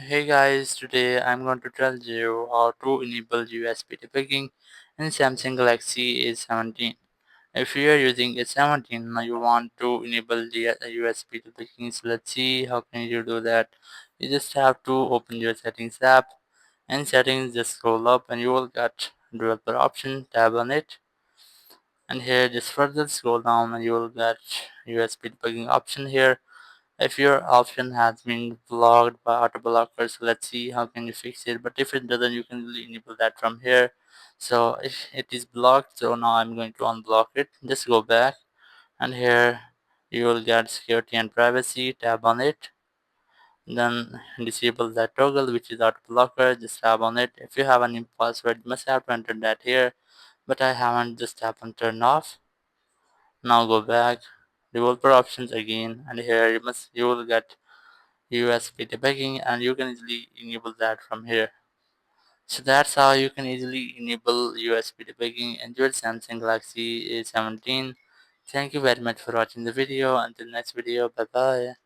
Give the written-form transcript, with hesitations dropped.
Hey guys, today I'm going to tell you how to enable USB debugging in Samsung Galaxy A17. If you are using A17, now you want to enable the USB debugging. So let's see how can you do that. You just have to open your settings app. In settings, just scroll up and you will get developer option. Tab on it, and here just further scroll down and you will get USB debugging option here. If your option has been blocked by auto blocker, so let's see how can you fix it. But if it doesn't, you can really enable that from here. So if it is blocked, so now I'm going to unblock it. Just go back, and here you will get security and privacy. Tab on it, then disable that toggle which is auto blocker. Just tap on it. If you have any password, you must have to enter that here, but I haven't. Just tap on turn off. Now go back, developer options again, and here you will get USB debugging, and you can easily enable that from here. So that's how you can easily enable USB debugging in your Samsung Galaxy A17. Thank you very much for watching the video. Until next video, bye bye.